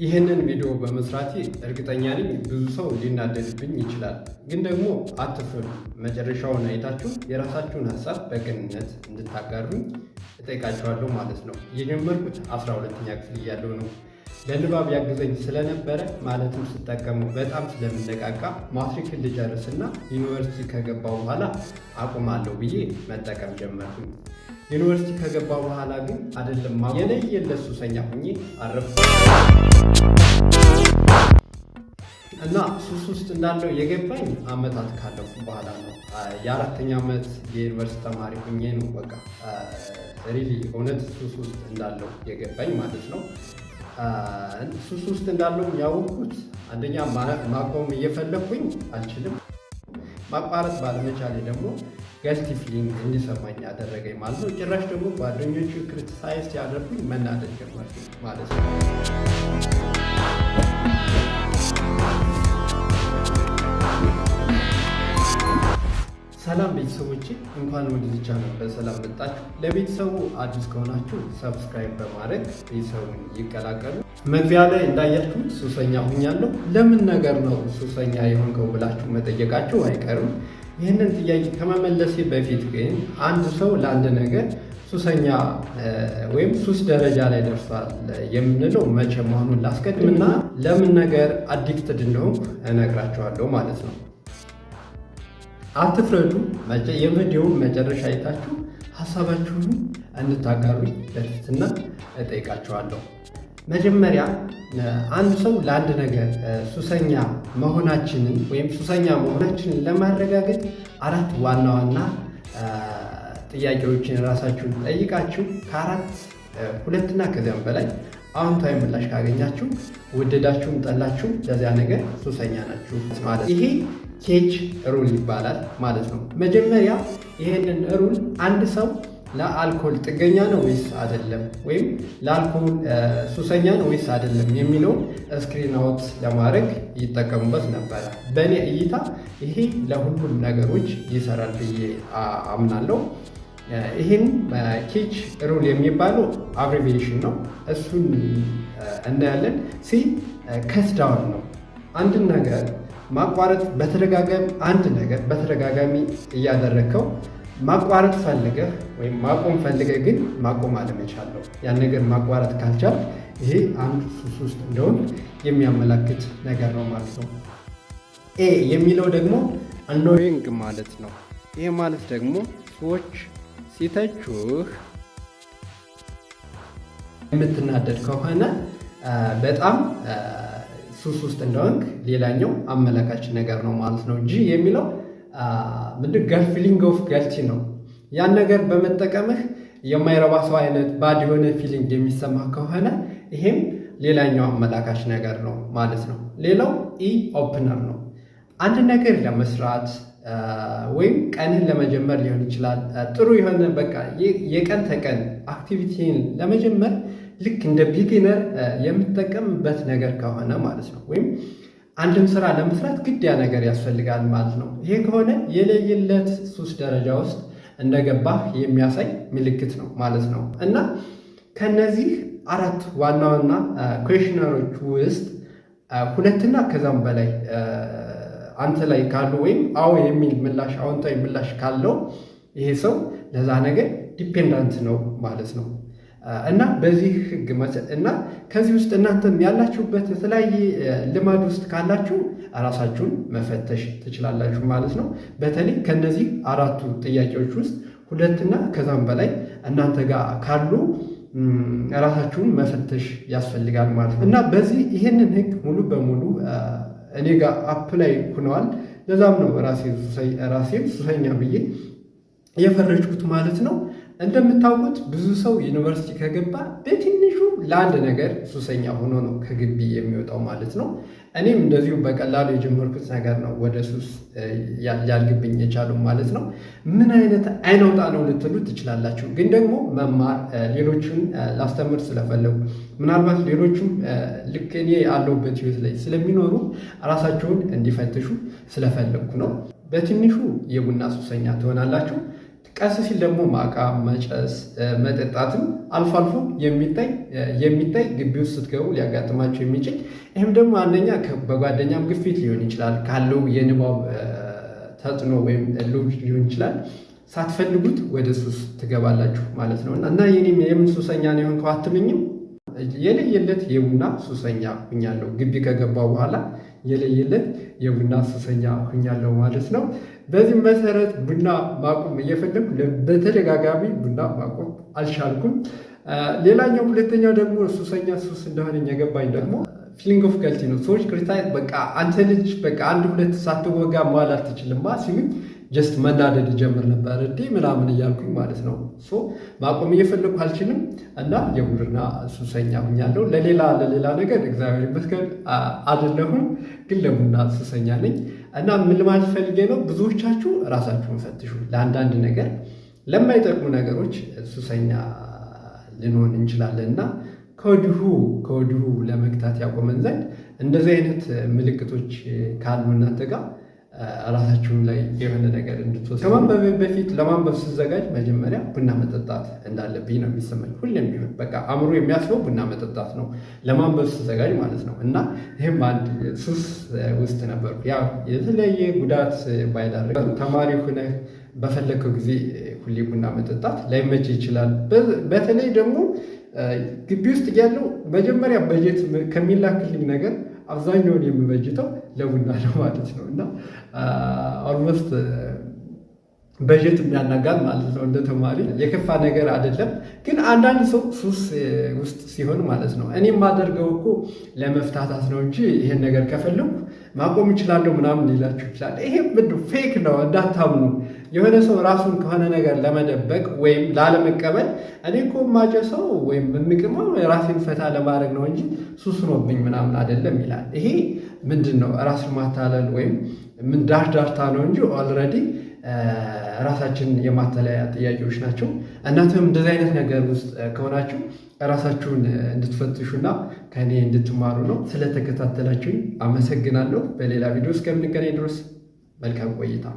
ይህንን ቪዲዮ በመስራቴ እርግጠኛ ነኝ ብዙ ሰው ሊናደድብኝ ይችላል። ግን ደግሞ አትፍሩ። መጨረሻውን አይታችሁ የራሳችሁን ሀሳብ በቅንነት እንድታጋሩኝ እጠይቃችኋለሁ ማለት ነው። የጀመርኩት 12ኛ ክፍል እያለሁ ነው። ለንባብ ያግዘኝ ስለነበረ ማለትም ስጠቀመው በጣም ስለምነቃቃ ማትሪክን ልጨርስና ዩኒቨርሲቲ ከገባው በኋላ አቁማለሁ ብዬ መጠቀም ጀመርኩኝ። ዩኒቨርሲቲ ከገባ በኋላ ግን አይደለም የለየለት ሱሰኛ ሆኜ አረፍኩ እና ሱስ ውስጥ እንዳለው የገባኝ አመታት ካለፉ በኋላ ነው። የ4ኛ ዓመት የዩኒቨርሲቲ ተማሪ ሆኜ ነው በቃ ሪሊ እውነት ሱስ ውስጥ እንዳለው የገባኝ ማለት ነው። ሱስ ውስጥ እንዳለው ያወቅኩት አንደኛ ማቆም እየፈለግኩኝ አልችልም፣ ማቋረጥ ባለመቻሌ ደግሞ ገልቲ ፊሊንግ እንዲሰማኝ ያደረገኝ ማለት ነው። ጭራሽ ደግሞ ጓደኞቹ ክሪቲሳይዝ ያደርጉኝ መናደድ ጀመርኩኝ ማለት ነው። ሰላም ቤተሰቦቼ፣ እንኳን ወደዚህ ቻናል በሰላም መጣችሁ። ለቤተሰቡ አዲስ ከሆናችሁ ሰብስክራይብ በማድረግ ቤተሰቡን ይቀላቀሉ። መግቢያ ላይ እንዳያችሁት ሱሰኛ ሁኛለሁ። ለምን ነገር ነው ሱሰኛ የሆንከው ብላችሁ መጠየቃችሁ አይቀርም። ይህንን ጥያቄ ከመመለሴ በፊት ግን አንድ ሰው ለአንድ ነገር ሱሰኛ ወይም ሱስ ደረጃ ላይ ደርሷል የምንለው መቼ መሆኑን ላስቀድምና ለምን ነገር አዲክትድ እንደሆንኩ እነግራችኋለሁ ማለት ነው። አትፍረዱ። የቪዲዮውን መጨረሻ አይታችሁ ሀሳባችሁን እንድታጋሩኝ በትህትና እጠይቃችኋለሁ። መጀመሪያ አንድ ሰው ለአንድ ነገር ሱሰኛ መሆናችንን ወይም ሱሰኛ መሆናችንን ለማረጋገጥ 4 ዋና ዋና ጥያቄዎችን ራሳችሁን ጠይቃችሁ ከ2 ከዚያም በላይ አዎንታዊ ምላሽ ካገኛችሁ ወደዳችሁም ጠላችሁ ለዚያ ነገር ሱሰኛ ናችሁ ማለት። ይሄ ኬች ሩል ይባላል ማለት ነው። መጀመሪያ ይሄንን ሩል አንድ ሰው ለአልኮል ጥገኛ ነው ወይስ አይደለም፣ ወይም ለአልኮል ሱሰኛ ነው ወይስ አይደለም የሚለውን ስክሪን አውት ለማድረግ ይጠቀሙበት ነበረ። በእኔ እይታ ይሄ ለሁሉም ነገሮች ይሰራል ብዬ አምናለሁ። ይህን ኬች ሩል የሚባለው አብሪቬሽን ነው። እሱን እናያለን። ከት ዳውን ነው። አንድን ነገር ማቋረጥ አንድ ነገር በተደጋጋሚ እያደረግከው ማቋረጥ ፈልገህ ወይም ማቆም ፈልገህ ግን ማቆም አለመቻለው ያን ነገር ማቋረጥ ካልቻል ይሄ አንድ ሱስ ውስጥ እንደሆን የሚያመላክት ነገር ነው ማለት ነው። ኤ የሚለው ደግሞ አኖይንግ ማለት ነው። ይሄ ማለት ደግሞ ሰዎች ሲተቹህ የምትናደድ ከሆነ በጣም ሱስ ውስጥ እንደሆንክ ሌላኛው አመላካች ነገር ነው ማለት ነው። ጂ የሚለው ምንድን ፊሊንግ ኦፍ ገልቲ ነው። ያን ነገር በመጠቀምህ የማይረባ ሰው አይነት ባድ የሆነ ፊሊንግ የሚሰማ ከሆነ ይሄም ሌላኛው አመላካች ነገር ነው ማለት ነው። ሌላው ኢ ኦፕነር ነው። አንድ ነገር ለመስራት ወይም ቀንን ለመጀመር ሊሆን ይችላል። ጥሩ የሆነ በቃ የቀን ተቀን አክቲቪቲን ለመጀመር ልክ እንደ ቢጊነር የምትጠቀምበት ነገር ከሆነ ማለት ነው። ወይም አንድን ስራ ለመስራት ግድ ያ ነገር ያስፈልጋል ማለት ነው። ይሄ ከሆነ የለየለት ሱስ ደረጃ ውስጥ እንደገባህ የሚያሳይ ምልክት ነው ማለት ነው። እና ከነዚህ 4 ዋና ዋና ኩዌሽነሮች ውስጥ 2 ከዛም በላይ አንተ ላይ ካሉ ወይም አዎ የሚል ምላሽ አዎንታዊ ምላሽ ካለው ይሄ ሰው ለዛ ነገር ዲፔንዳንት ነው ማለት ነው። እና በዚህ ህግ እና ከዚህ ውስጥ እናንተም ያላችሁበት የተለያየ ልማድ ውስጥ ካላችሁ ራሳችሁን መፈተሽ ትችላላችሁ ማለት ነው። በተለይ ከነዚህ 4ቱ ጥያቄዎች ውስጥ 2 ከዛም በላይ እናንተ ጋር ካሉ ራሳችሁን መፈተሽ ያስፈልጋል ማለት ነው። እና በዚህ ይሄንን ህግ ሙሉ በሙሉ እኔ ጋር አፕላይ ሆነዋል። ለዛም ነው ራሴ ሱሰኛ ብዬ የፈረጅኩት ማለት ነው። እንደምታውቁት ብዙ ሰው ዩኒቨርሲቲ ከገባ በትንሹ ለአንድ ነገር ሱሰኛ ሆኖ ነው ከግቢ የሚወጣው ማለት ነው። እኔም እንደዚሁ በቀላሉ የጀመርኩት ነገር ነው ወደ ሱስ ያልግብኝ የቻለው ማለት ነው። ምን አይነት አይነውጣ ነው ልትሉ ትችላላችሁ። ግን ደግሞ መማር ሌሎቹን ላስተምር ስለፈለጉ ምናልባት ሌሎቹም ልክ እኔ ያለሁበት ህይወት ላይ ስለሚኖሩ ራሳቸውን እንዲፈትሹ ስለፈለግኩ ነው። በትንሹ የቡና ሱሰኛ ትሆናላችሁ። ቀስ ሲል ደግሞ ማቃም፣ መጨስ፣ መጠጣትም አልፎ አልፎ የሚታይ ግቢ ውስጥ ስትገቡ ሊያጋጥማቸው የሚችል ይህም ደግሞ አንደኛ በጓደኛም ግፊት ሊሆን ይችላል፣ ካለው የንባብ ተጽዕኖ ወይም ሎድ ሊሆን ይችላል። ሳትፈልጉት ወደ ሱስ ትገባላችሁ ማለት ነው እና የምን ሱሰኛ ነው የሆንከው አትሉኝም? የለየለት የቡና ሱሰኛ ሁኛለሁ። ግቢ ከገባ በኋላ የለየለት የቡና ሱሰኛ ሁኛለሁ ማለት ነው። በዚህ መሰረት ቡና ማቆም እየፈለጉ በተደጋጋሚ ቡና ማቆም አልቻልኩም። ሌላኛው ሁለተኛው ደግሞ ሱሰኛ ሱስ እንደሆነ የገባኝ ደግሞ ፊሊንግ ኦፍ ገልቲ ነው። ሰዎች ክሪታይዝ በቃ አንተ ልጅ በቃ አንድ ሁለት ሳትወጋ መዋል አትችልማ ሲሉኝ ጀስት መናደድ ጀምር ነበር እንዴ ምናምን እያልኩኝ ማለት ነው። ማቆም እየፈለኩ አልችልም እና የቡና ሱሰኛ ሁኛለሁ። ለሌላ ነገር እግዚአብሔር ይመስገን አይደለሁም፣ ግን ለቡና ሱሰኛ ነኝ እና ምን ማለት ፈልጌ ነው፣ ብዙዎቻችሁ ራሳችሁን ፈትሹ። ለአንዳንድ ነገር ለማይጠቅሙ ነገሮች ሱሰኛ ልንሆን እንችላለን እና ከወዲሁ ለመግታት ያቆመን ዘንድ እንደዚህ አይነት ምልክቶች ካሉ እናንተ ጋር ራሳችሁን ላይ የሆነ ነገር እንድትወስዱ ከማንበብ በፊት ለማንበብ ስዘጋጅ መጀመሪያ ቡና መጠጣት እንዳለብኝ ነው የሚሰማኝ። ሁሌም ቢሆን በቃ አእምሮ የሚያስበው ቡና መጠጣት ነው ለማንበብ ስዘጋጅ ማለት ነው። እና ይህም አንድ ሱስ ውስጥ ነበርኩ። ያው የተለያየ ጉዳት ባይዳረግ ተማሪ ሁነህ በፈለግከው ጊዜ ሁሌ ቡና መጠጣት ላይመች ይችላል። በተለይ ደግሞ ግቢ ውስጥ ያለው መጀመሪያ በጀት ከሚላክልኝ ነገር አብዛኛውን የምበጅተው ለቡና ነው ማለት ነው እና ኦልሞስት በጀት የሚያናጋል ማለት ነው። እንደ ተማሪ የከፋ ነገር አይደለም፣ ግን አንዳንድ ሰው ሱስ ውስጥ ሲሆን ማለት ነው እኔ የማደርገው እኮ ለመፍታታት ነው እንጂ ይሄን ነገር ከፈለኩ ማቆም እችላለሁ ምናምን ሊላችሁ ይችላል። ይሄ ምንድን ፌክ ነው እንዳታምኑ። የሆነ ሰው ራሱን ከሆነ ነገር ለመደበቅ ወይም ላለመቀበል እኔ እኮ የማጨሰው ወይም የምቅመው ራሴን ፈታ ለማድረግ ነው እንጂ ሱስ ሆኖብኝ ምናምን አይደለም ይላል። ይሄ ምንድን ነው ራሱን ማታለል ወይም ዳርዳርታ ነው እንጂ ኦልሬዲ ራሳችን የማተለያ ጥያቄዎች ናቸው። እናንተም እንደዚህ አይነት ነገር ውስጥ ከሆናችሁ ራሳችሁን እንድትፈትሹና ከእኔ እንድትማሩ ነው። ስለተከታተላችሁኝ አመሰግናለሁ። በሌላ ቪዲዮ እስከምንገናኝ ድረስ መልካም ቆይታ